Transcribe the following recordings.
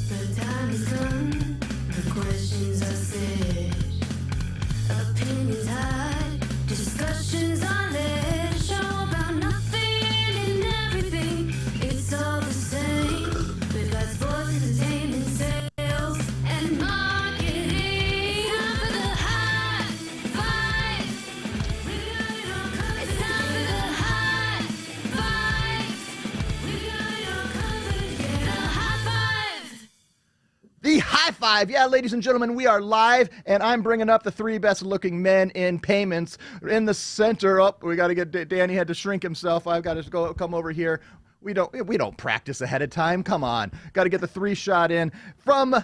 The time has come, the questions are said, opinions hide, discussions are led, show about nothing and everything, it's all the same. We've got sports, entertainment, sales, and marketing. Time for the high five. We got it all covered. It's time for the high five. We got it all covered. Yeah, the high five. The high five. Yeah, ladies and gentlemen, we are live, and I'm bringing up the three best looking men in payments. In the center, up, we got to get Danny had to shrink himself. I've got to come over here. We don't practice ahead of time. Come on. Got to get the three shot in from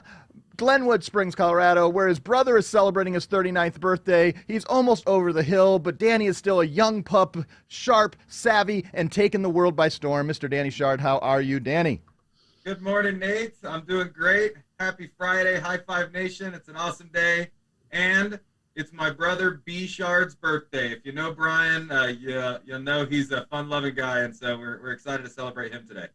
Glenwood Springs, Colorado, where his brother is celebrating his 39th birthday. He's almost over the hill, but Danny is still a young pup, sharp, savvy, and taking the world by storm. Mr. Danny Shard, how are you, Danny? Good morning, Nate. I'm doing great. Happy Friday, High Five Nation. It's an awesome day. And it's my brother B. Shard's birthday. If you know Brian, you'll know he's a fun-loving guy, and so we're excited to celebrate him today.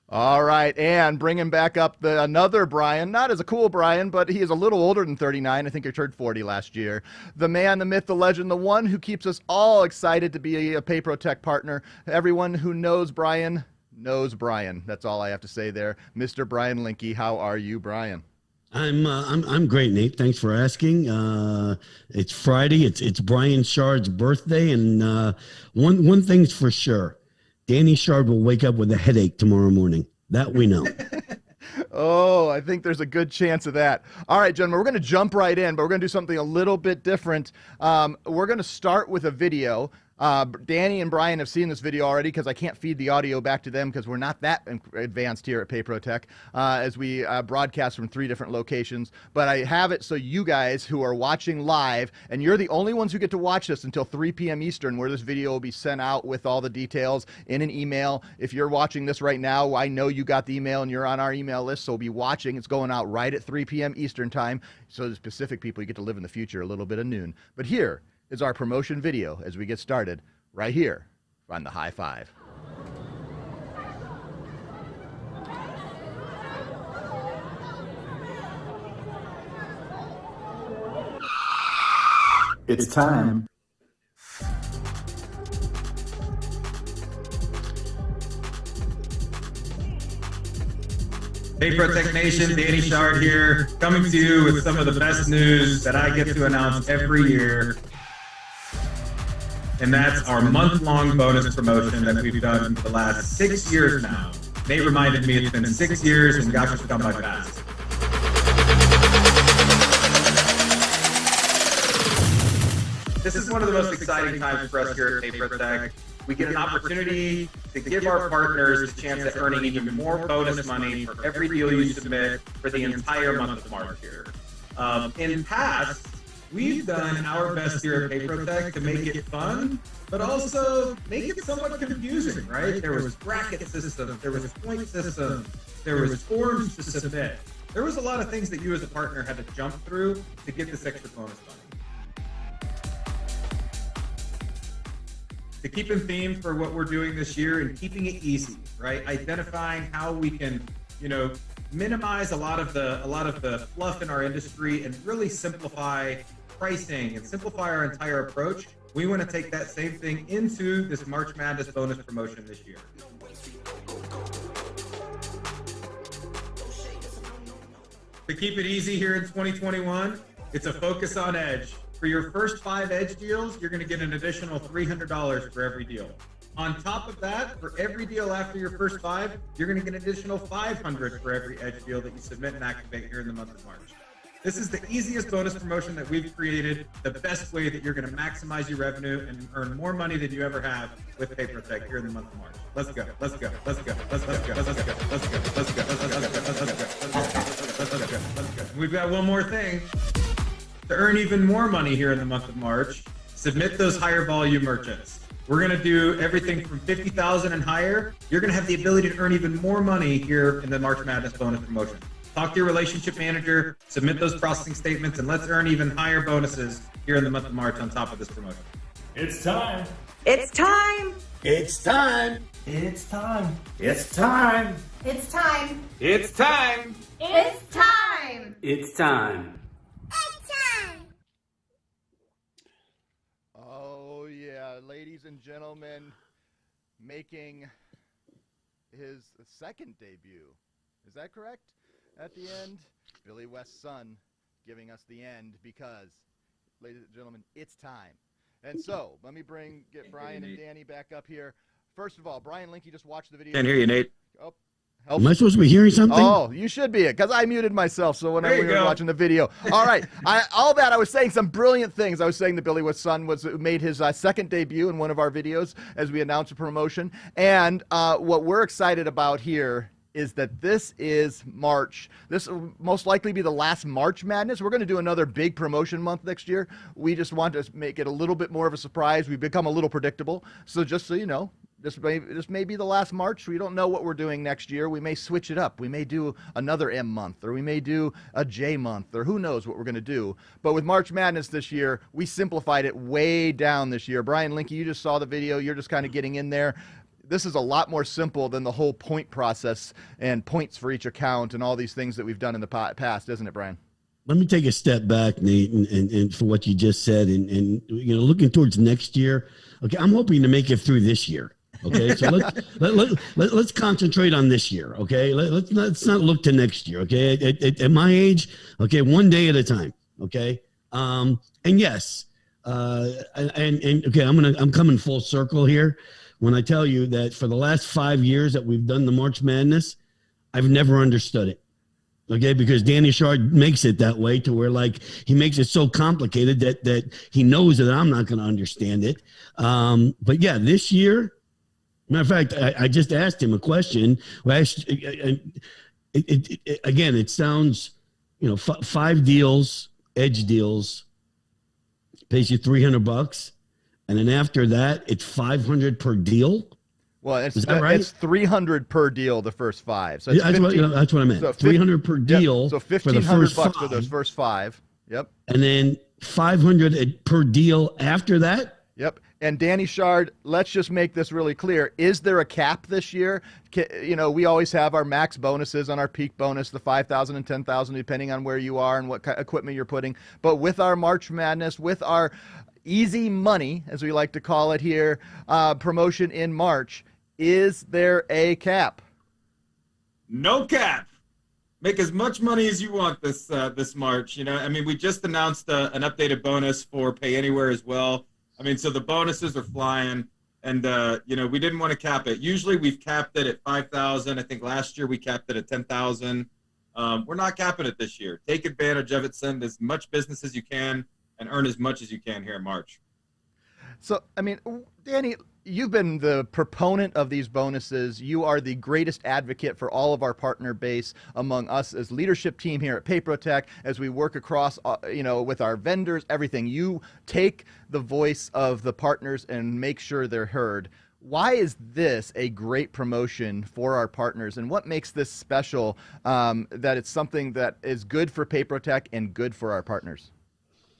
All right, and bringing back up another Brian, not as a cool Brian, but he is a little older than 39. I think he turned 40 last year. The man, the myth, the legend, the one who keeps us all excited to be a PayProTech partner. Everyone who knows Brian knows Brian. That's all I have to say there. Mr. Brian Linke, how are you, Brian? I'm great, Nate. Thanks for asking. It's Friday. It's Brian Shard's birthday, and one thing's for sure: Danny Shard will wake up with a headache tomorrow morning. That we know. Oh, I think there's a good chance of that. All right, gentlemen, we're going to jump right in, but we're going to do something a little bit different. We're going to start with a video. Danny and Brian have seen this video already because I can't feed the audio back to them because we're not that advanced here at PayProTech as we broadcast from 3 different locations. But I have it so you guys who are watching live, and you're the only ones who get to watch this until 3 p.m. Eastern, where this video will be sent out with all the details in an email. If you're watching this right now, I know you got the email and you're on our email list, so be watching. It's going out right at 3 p.m. Eastern time. So the specific people, you get to live in the future a little bit of noon. But here is our promotion video as we get started right here on the High Five. It's time. PayProTech Nation, Danny Shard here, coming to you with some of the best news that I get to announce every year. And that's our month-long bonus promotion that we've done for the last 6 years now. Nate reminded me it's been 6 years, and gosh, it's gone by fast. This is one of the most exciting times for us here at PayProTech. We get an opportunity to give our partners the chance at earning even more bonus money for every deal you submit for the entire month of March here. In past, we've done our best here at PayProTech to make it fun, but also make it somewhat confusing, right? There was bracket systems, there was point systems, there was forms to submit. There was a lot of things that you as a partner had to jump through to get this extra bonus money. To keep in theme for what we're doing this year and keeping it easy, right? Identifying how we can, minimize a lot of the fluff in our industry and really simplify pricing and simplify our entire approach. We want to take that same thing into this March Madness bonus promotion this year. To keep it easy here in 2021, it's a focus on edge. For your first 5 edge deals, you're going to get an additional $300 for every deal. On top of that, for every deal after your first 5, you're going to get an additional $500 for every edge deal that you submit and activate here in the month of March. This is the easiest bonus promotion that we've created, the best way that you're going to maximize your revenue and earn more money than you ever have with PayProTech here in the month of March. Let's go, let's go, let's go, let's go, let's go, let's go, let's go, let's go, let's go. We've got one more thing. To earn even more money here in the month of March, submit those higher volume merchants. We're going to do everything from $50,000 and higher. You're going to have the ability to earn even more money here in the March Madness bonus promotion. Talk to your relationship manager, submit those processing statements, and let's earn even higher bonuses here in the month of March on top of this promotion. It's time. It's time. It's time. It's time. It's time. It's time. It's time. It's time. It's time. Oh, yeah, ladies and gentlemen, making his second debut. Is that correct? At the end, Billy West's son giving us the end because, ladies and gentlemen, it's time. And so, let me get Brian and Danny back up here. First of all, Brian Linke just watched the video. Can't hear you, Nate. Oh, Am I supposed to be hearing something? Oh, you should be, because I muted myself. So when we were watching the video, all right, I was saying some brilliant things. I was saying that Billy West's son made his second debut in one of our videos as we announced a promotion, and what we're excited about here is that this is March. This will most likely be the last March Madness. We're going to do another big promotion month next year. We just want to make it a little bit more of a surprise. We've become a little predictable. So just so you know, this may be the last March. We don't know what we're doing next year. We may switch it up. We may do another M month, or we may do a J month, or who knows what we're going to do. But with March Madness this year, we simplified it way down this year. Brian Linke, you just saw the video. You're just kind of getting in there. This is a lot more simple than the whole point process and points for each account and all these things that we've done in the past, isn't it, Brian? Let me take a step back, Nate, and for what you just said, and looking towards next year. Okay, I'm hoping to make it through this year. Okay, so let's concentrate on this year. Okay, let's not look to next year. Okay, at my age, okay, one day at a time. Okay, and yes, and okay, I'm coming full circle here when I tell you that for the last 5 years that we've done the March Madness, I've never understood it. Okay, because Danny Shard makes it that way to where, like, he makes it so complicated that he knows that I'm not going to understand it. But yeah, this year, matter of fact, I just asked him a question. Again, it sounds, 5 deals, edge deals, pays you $300, and then after that, it's $500 per deal. Well, is that right? It's $300 per deal the first 5. So it's that's what I meant. So $300 per deal. Yep, so $1,500 for those first 5. Yep. And then $500 per deal after that. Yep. And Danny Shard, let's just make this really clear. Is there a cap this year? We always have our max bonuses on our peak bonus, the 5,000 and 10,000, depending on where you are and what equipment you're putting. But with our March Madness, with our easy money, as we like to call it here, promotion in March, is there a cap? No cap. Make as much money as you want this March. We just announced an updated bonus for Pay Anywhere as well. So the bonuses are flying, and we didn't want to cap it. Usually we've capped it at 5,000. I think last year we capped it at 10,000. We're not capping it this year. Take advantage of it. Send as much business as you can and earn as much as you can here in March. So, Danny, you've been the proponent of these bonuses. You are the greatest advocate for all of our partner base among us as leadership team here at Paprotech, as we work across, with our vendors, everything. You take the voice of the partners and make sure they're heard. Why is this a great promotion for our partners, and what makes this special, that it's something that is good for Paprotech and good for our partners?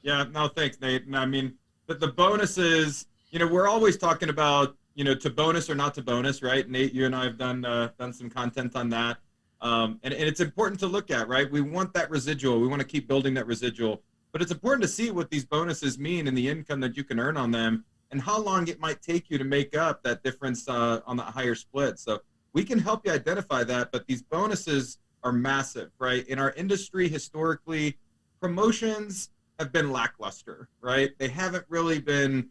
Yeah, no, thanks, Nate. And the bonuses, we're always talking about, to bonus or not to bonus, right? Nate, you and I have done some content on that. And it's important to look at, right? We want that residual. We want to keep building that residual. But it's important to see what these bonuses mean and the income that you can earn on them and how long it might take you to make up that difference on the higher split. So we can help you identify that, but these bonuses are massive, right? In our industry, historically, promotions have been lackluster, right? They haven't really been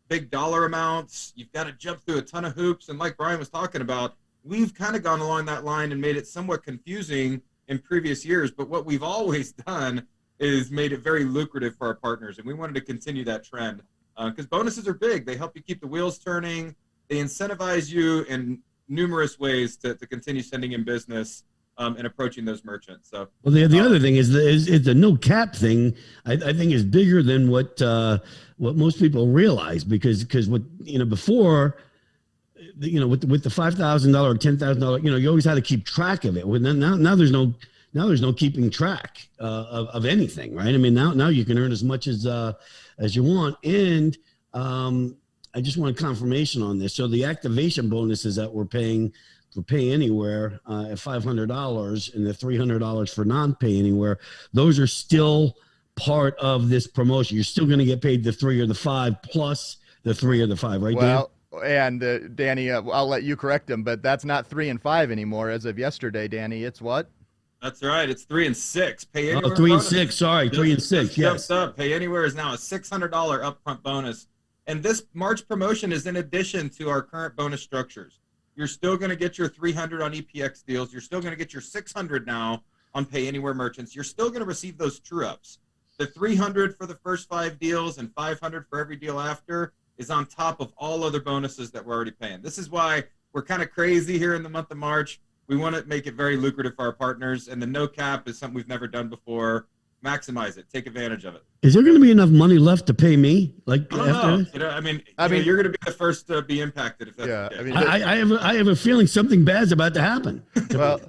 big dollar amounts. You've got to jump through a ton of hoops. And like Brian was talking about, we've kind of gone along that line and made it somewhat confusing in previous years. But what we've always done is made it very lucrative for our partners. And we wanted to continue that trend because bonuses are big. They help you keep the wheels turning. They incentivize you in numerous ways to continue sending in business and approaching those merchants. So, well, the other thing is the no cap thing. I think is bigger than what most people realize because what before, with the $5,000 or $10,000, you always had to keep track of it. Now there's no keeping track of anything, right? Now you can earn as much as you want, and I just want confirmation on this. So the activation bonuses that we're paying for Pay Anywhere at $500 and the $300 for non-Pay Anywhere, those are still part of this promotion. You're still going to get paid the 3 or the 5 plus the 3 or the 5, right? Well, and Danny, I'll let you correct him, but that's not 3 and 5 anymore as of yesterday, Danny. It's what? That's right. It's 3 and 6. Pay Anywhere. Oh, 3 and bonus 6. Sorry, 3 and 6. Yes. Up. Pay Anywhere is now a $600 upfront bonus, and this March promotion is in addition to our current bonus structures. You're still going to get your 300 on EPX deals. You're still going to get your 600 now on Pay Anywhere merchants. You're still going to receive those true ups. The 300 for the first 5 deals and 500 for every deal after is on top of all other bonuses that we're already paying. This is why we're kind of crazy here in the month of March. We want to make it very lucrative for our partners, and the no cap is something we've never done before. Maximize it. Take advantage of it. Is there going to be enough money left to pay me? Like, I don't know. I mean, you're going to be the first to be impacted if that's the case. I have a feeling something bad's about to happen. Well,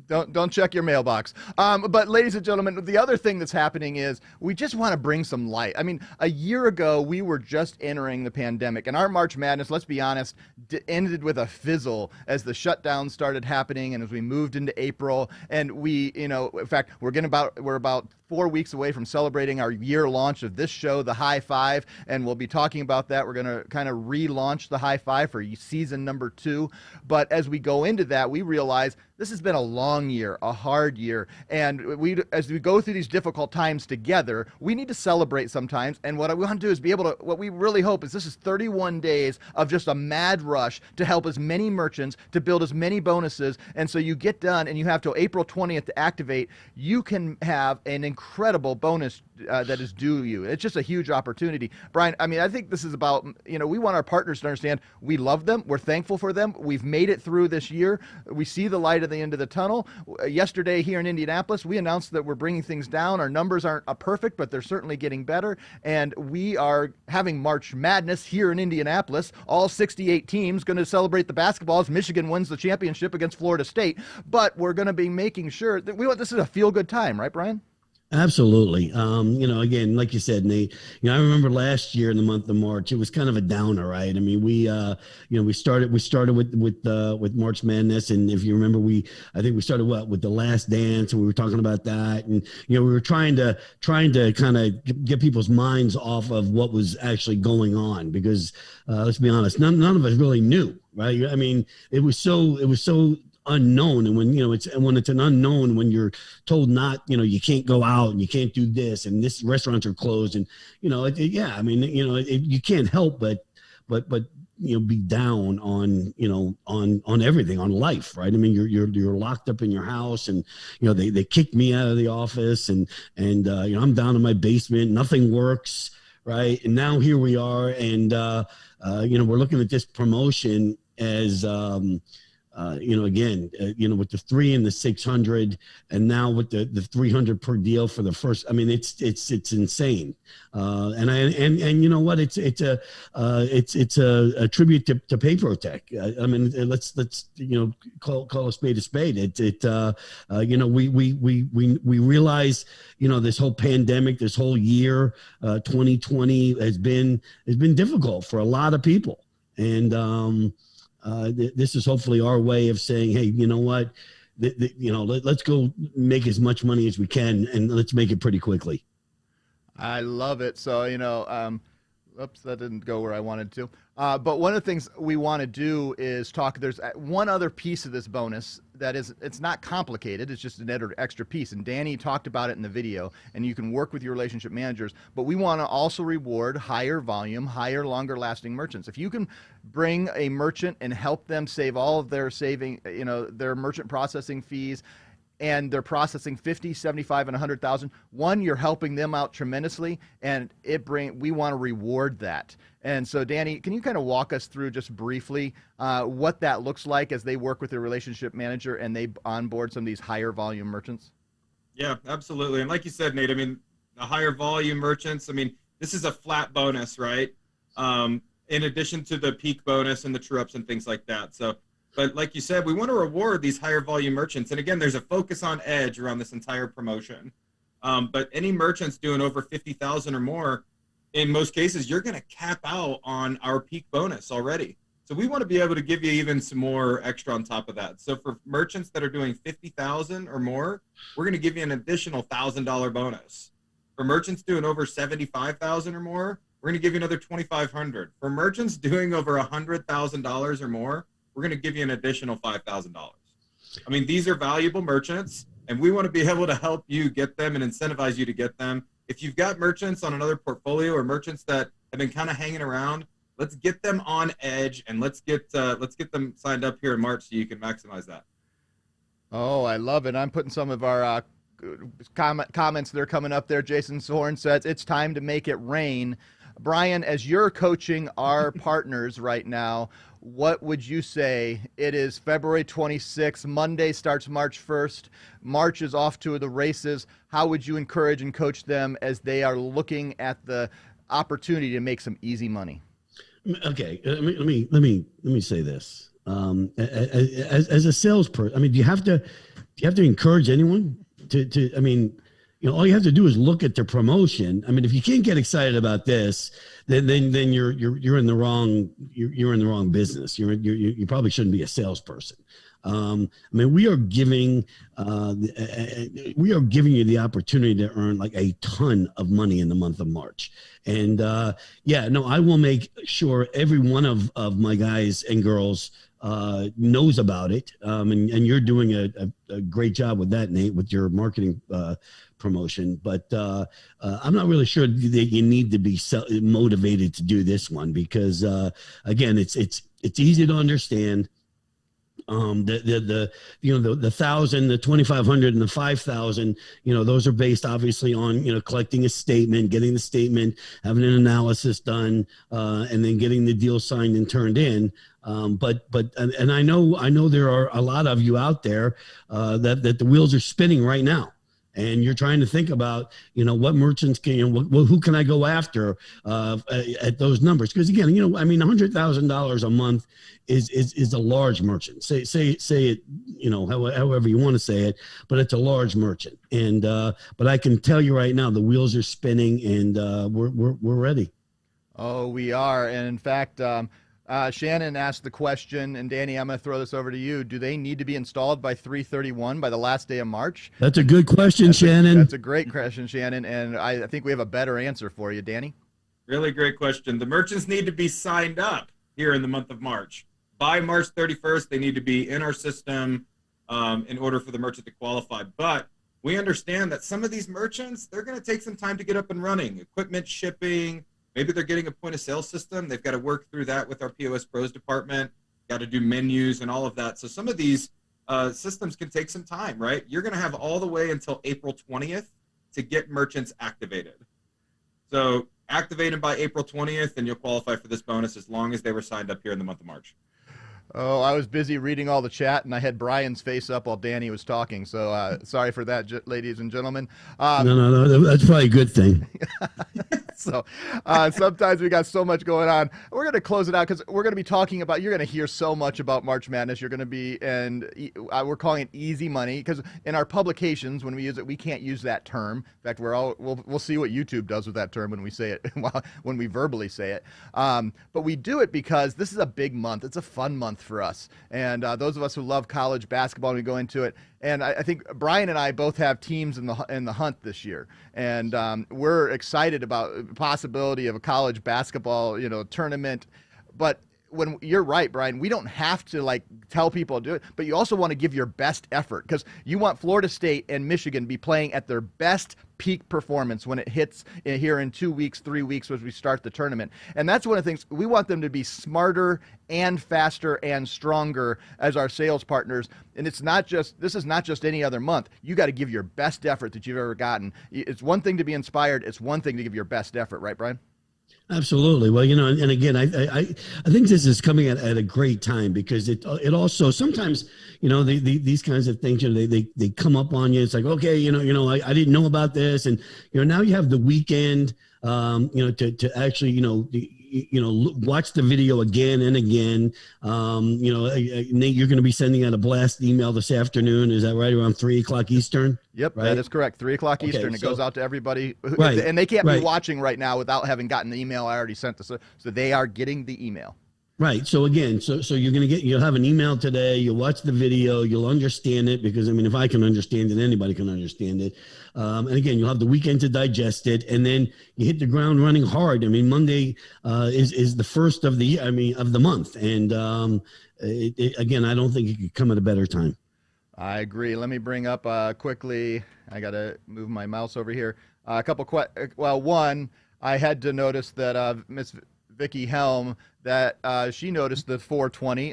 don't check your mailbox. But ladies and gentlemen, the other thing that's happening is we just want to bring some light. I mean, a year ago, we were just entering the pandemic, and our March Madness, let's be honest, ended with a fizzle as the shutdown started happening and as we moved into April. And we, in fact, we're about 4 weeks away from celebrating our year launch of this show, The High Five, and we'll be talking about that. We're going to kind of relaunch The High Five for season number 2. But as we go into that, we realize this has been a long year, a hard year, and as we go through these difficult times together, we need to celebrate sometimes. And what I want to do is what we really hope is this is 31 days of just a mad rush to help as many merchants, to build as many bonuses, and so you get done and you have till April 20th to activate. You can have an incredible bonus that is due you. It's just a huge opportunity. Brian, I mean, I think this is about, we want our partners to understand we love them. We're thankful for them. We've made it through this year. We see the light at the end of the tunnel. Yesterday here in Indianapolis, we announced that we're bringing things down. Our numbers aren't perfect, but they're certainly getting better. And we are having March Madness here in Indianapolis. All 68 teams going to celebrate the basketball as Michigan wins the championship against Florida State. But we're going to be making sure that this is a feel-good time, right, Brian? Absolutely. Again, like you said, Nate, I remember last year in the month of March, it was kind of a downer, right? I mean, we started with March Madness. And if you remember, I think we started with The Last Dance, and we were talking about that. And, we were trying to kind of get people's minds off of what was actually going on, because let's be honest, none of us really knew, right? I mean, it was so unknown. And when it's an unknown, when you're told not, you can't go out and you can't do this and this restaurants are closed, and you can't help but be down on everything, on life, right? I mean, you're locked up in your house, and they kicked me out of the office, and I'm down in my basement, nothing works, right? And now here we are, and we're looking at this promotion as with the 3 and the 600, and now with the 300 per deal for the first. I mean, it's insane. And you know what? It's a tribute to PayProTech. I mean, let's call a spade a spade. We realize this whole pandemic, this whole year, 2020 has been difficult for a lot of people, and this is hopefully our way of saying, hey, you know what, let's go make as much money as we can, and let's make it pretty quickly. I love it. So, oops, that didn't go where I wanted to. But one of the things we want to do is talk. There's one other piece of this bonus that it's not complicated. It's just an extra piece. And Danny talked about it in the video, and you can work with your relationship managers. But we want to also reward higher volume, longer lasting merchants. If you can bring a merchant and help them save all of their their merchant processing fees, and they're processing 50, 75, and 100,000. One, you're helping them out tremendously, and we want to reward that. And so, Danny, can you kind of walk us through just briefly what that looks like as they work with their relationship manager and they onboard some of these higher volume merchants? Yeah, absolutely. And like you said, Nate, I mean, the higher volume merchants, I mean, this is a flat bonus, right? In addition to the peak bonus and the true ups and things like that. But like you said, we want to reward these higher volume merchants. And again, there's a focus on edge around this entire promotion. But any merchants doing over 50,000 or more, in most cases, you're going to cap out on our peak bonus already. So we want to be able to give you even some more extra on top of that. So for merchants that are doing 50,000 or more, we're going to give you an additional $1,000 bonus. For merchants doing over 75,000 or more, we're going to give you another 2,500. For merchants doing over $100,000 or more, we're going to give you an additional $5,000. I mean, these are valuable merchants, and we want to be able to help you get them and incentivize you to get them. If you've got merchants on another portfolio or merchants that have been kind of hanging around, let's get them on edge and let's get them signed up here in March so you can maximize that. Oh, I love it. I'm putting some of our comments that are coming up there. Jason Horn says it's time to make it rain. Brian, as you're coaching our partners right now, what would you say? It is February 26th. Monday starts March 1st. March is off to the races. How would you encourage and coach them as they are looking at the opportunity to make some easy money? Okay, let me say this. As a salesperson, I mean, do you have to encourage anyone to? I mean, you know, all you have to do is look at their promotion. I mean, if you can't get excited about this, then you're in the wrong business. You probably shouldn't be a salesperson. I mean, we are giving you the opportunity to earn like a ton of money in the month of March. And I will make sure every one of my guys and girls knows about it. And you're doing a great job with that, Nate, with your marketing promotion. But I'm not really sure that you need to be motivated to do this one because again, it's easy to understand. The 1,000, the 2,500, and the 5,000, those are based obviously on, collecting a statement, getting the statement, having an analysis done, and then getting the deal signed and turned in. But I know there are a lot of you out there that the wheels are spinning right now. And you're trying to think about, what merchants who can I go after at those numbers? Because again, $100,000 a month is a large merchant. Say it, however you want to say it, but it's a large merchant. And but I can tell you right now, the wheels are spinning, and we're ready. Oh, we are. And in fact, Shannon asked the question, and Danny, I'm going to throw this over to you. Do they need to be installed by 3/31 by the last day of March? That's a good question, Shannon. That's a great question, Shannon, and I think we have a better answer for you, Danny. Really great question. The merchants need to be signed up here in the month of March. By March 31st, they need to be in our system in order for the merchant to qualify. But we understand that some of these merchants, they're going to take some time to get up and running. Equipment shipping, maybe they're getting a point of sale system. They've got to work through that with our POS Pros department, got to do menus and all of that. So some of these systems can take some time, right? You're going to have all the way until April 20th to get merchants activated. So activate them by April 20th, and you'll qualify for this bonus as long as they were signed up here in the month of March. Oh, I was busy reading all the chat, and I had Brian's face up while Danny was talking. So sorry for that, ladies and gentlemen. No, that's probably a good thing. So sometimes we got so much going on. We're going to close it out because we're going to be talking about, you're going to hear so much about March Madness. You're going to be, and we're calling it easy money because in our publications, when we use it, we can't use that term. In fact, we'll see what YouTube does with that term when we say it, when we verbally say it. But we do it because this is a big month. It's a fun month for us. And those of us who love college basketball, we go into it. And I think Brian and I both have teams in the hunt this year, and we're excited about the possibility of a college basketball, tournament. But when you're right, Brian, we don't have to tell people to do it, but you also want to give your best effort because you want Florida State and Michigan to be playing at their best peak performance when it hits here in 2 weeks, 3 weeks as we start the tournament. And that's one of the things we want them to be smarter and faster and stronger as our sales partners. And this is not just any other month. You got to give your best effort that you've ever gotten. It's one thing to be inspired. It's one thing to give your best effort, right, Brian? Absolutely. Well, and again, I think this is coming at a great time because it also sometimes, these kinds of things, they come up on you. It's like, okay, I didn't know about this. And, now you have the weekend to actually, watch the video again and again. Nate, you're going to be sending out a blast email this afternoon. Is that right? Around 3:00 Eastern? Yep, right? that is correct. 3:00 Eastern. It goes out to everybody. Right, and they can't right. be watching right now without having gotten the email I already sent. So they are getting the email. Right. So again, so you'll have an email today, you'll watch the video, you'll understand it, because I mean, if I can understand it, anybody can understand it. And again, you'll have the weekend to digest it, and then you hit the ground running hard. I mean, Monday is the first of the month. And again, I don't think it could come at a better time. I agree. Let me bring up quickly. I got to move my mouse over here. A couple one, I had to notice that Miss Vicky Helm, that she noticed the 420.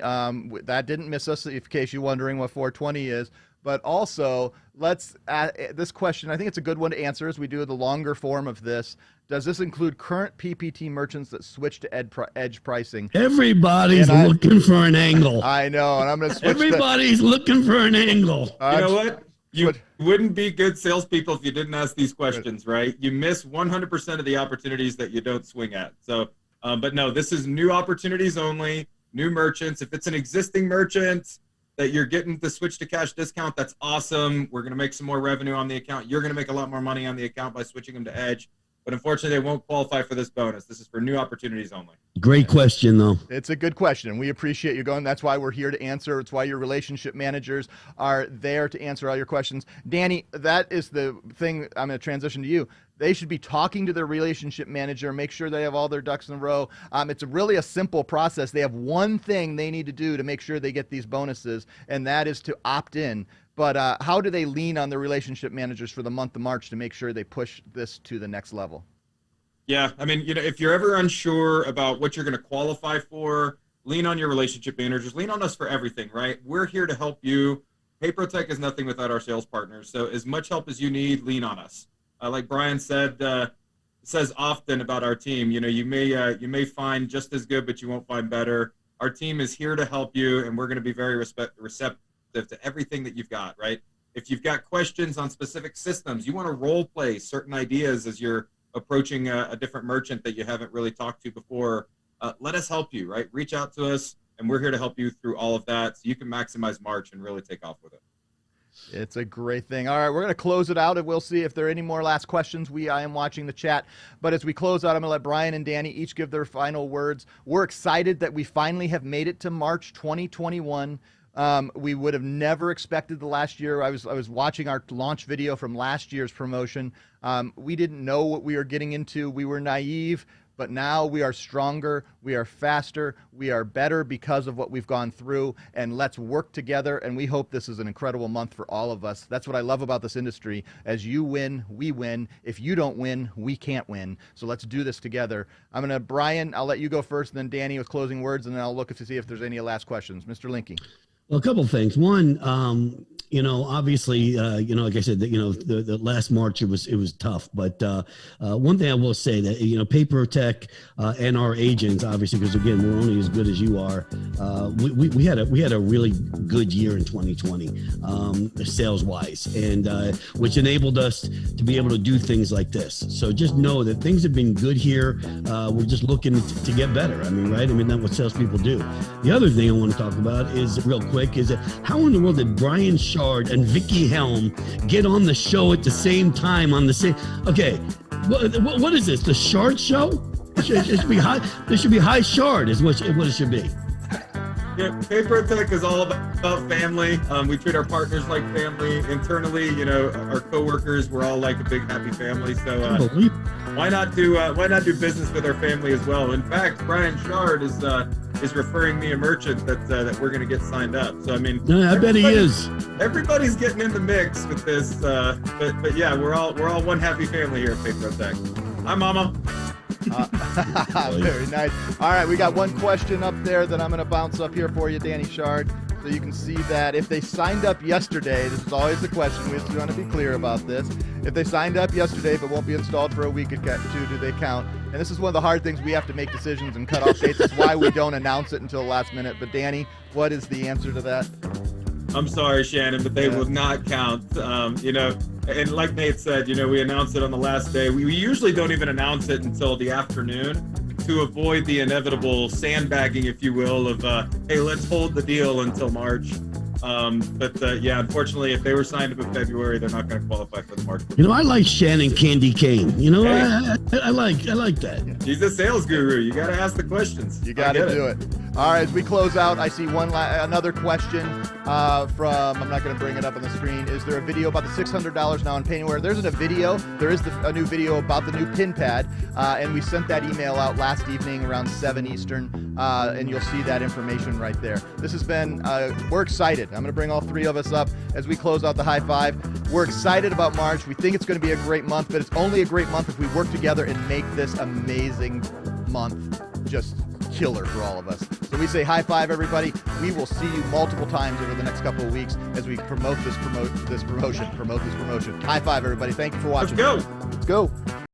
That didn't miss us, in case you're wondering what 420 is. But also, this question, I think it's a good one to answer as we do the longer form of this. Does this include current PPT merchants that switch to edge pricing? Everybody's looking for an angle. I know, and I'm going to switch. Everybody's looking for an angle. You know what? You wouldn't be good salespeople if you didn't ask these questions, right? You miss 100% of the opportunities that you don't swing at. So, but no, this is new opportunities only, new merchants. If it's an existing merchant that you're getting the switch to cash discount, that's awesome. We're going to make some more revenue on the account. You're going to make a lot more money on the account by switching them to Edge. But unfortunately, they won't qualify for this bonus. This is for new opportunities only. Great question, though. It's a good question. We appreciate you going. That's why we're here to answer. It's why your relationship managers are there to answer all your questions. Danny, that is the thing. I'm going to transition to you. They should be talking to their relationship manager, make sure they have all their ducks in a row. It's really a simple process. They have one thing they need to do to make sure they get these bonuses, and that is to opt in. But how do they lean on their relationship managers for the month of March to make sure they push this to the next level? Yeah, I mean, if you're ever unsure about what you're going to qualify for, lean on your relationship managers. Lean on us for everything, right? We're here to help you. PayProTech is nothing without our sales partners. So as much help as you need, lean on us. Like Brian says often about our team, you may find just as good, but you won't find better. Our team is here to help you, and we're going to be very receptive to everything that you've got, right? If you've got questions on specific systems, you want to role play certain ideas as you're approaching a different merchant that you haven't really talked to before, let us help you, right? Reach out to us, and we're here to help you through all of that so you can maximize March and really take off with it. It's a great thing. All right, we're going to close it out, and we'll see if there are any more last questions. I am watching the chat. But as we close out, I'm going to let Brian and Danny each give their final words. We're excited that we finally have made it to March 2021. We would have never expected the last year. I was watching our launch video from last year's promotion. We didn't know what we were getting into. We were naive, but now we are stronger. We are faster. We are better because of what we've gone through. And let's work together. And we hope this is an incredible month for all of us. That's what I love about this industry. As you win, we win. If you don't win, we can't win. So let's do this together. Brian, I'll let you go first, and then Danny with closing words, and then I'll look to see if there's any last questions. Mr. Linke. Well, a couple of things. One, obviously, like I said, the last March it was tough. But one thing I will say that PayProTech and our agents, obviously, because again we're only as good as you are. We had a really good year in 2020, sales wise, and which enabled us to be able to do things like this. So just know that things have been good here. We're just looking to get better. I mean, right? I mean, that's what salespeople do. The other thing I want to talk about is real quick is that how in the world did Brian Shard and Vicky Helm get on the show at the same time on the same? Okay, what is this? The Shard show? It should be high. This should be High Shard is what it should be. Yeah, PayProTech is all about family. We treat our partners like family. Internally, our coworkers, we're all like a big happy family. So why not do business with our family as well? In fact, Brian Shard is referring me a merchant that we're going to get signed up. So I mean, I bet he is. Everybody's getting in the mix with this. But yeah, we're all one happy family here at PayProTech. Hi, Mama. Very nice. All right, we got one question up there that I'm going to bounce up here for you, Danny Shard, so you can see that if they signed up yesterday, this is always the question. We just want to be clear about this. If they signed up yesterday but won't be installed for a week or two, do they count? And this is one of the hard things. We have to make decisions and cut off dates. That's why we don't announce it until the last minute. But Danny, what is the answer to that? I'm sorry, Shannon, but they will not count. And like Nate said, we announced it on the last day. We usually don't even announce it until the afternoon to avoid the inevitable sandbagging, if you will, of, hey, let's hold the deal until March. Unfortunately, if they were signed up in February, they're not going to qualify for the March. I like Shannon Candy Cane. I like that. He's a sales guru. You got to ask the questions. You got to do it. All right, as we close out, I see another question from, I'm not going to bring it up on the screen. Is there a video about the $600 now in Paintingware? There isn't a video. There is a new video about the new pin pad, and we sent that email out last evening around 7 Eastern, and you'll see that information right there. This has been, we're excited. I'm going to bring all three of us up as we close out the high five. We're excited about March. We think it's going to be a great month, but it's only a great month if we work together and make this amazing month just killer for all of us. So we say high five, everybody. We will see you multiple times over the next couple of weeks as we promote this promotion. High five, everybody. Thank you for watching. Let's go. Let's go.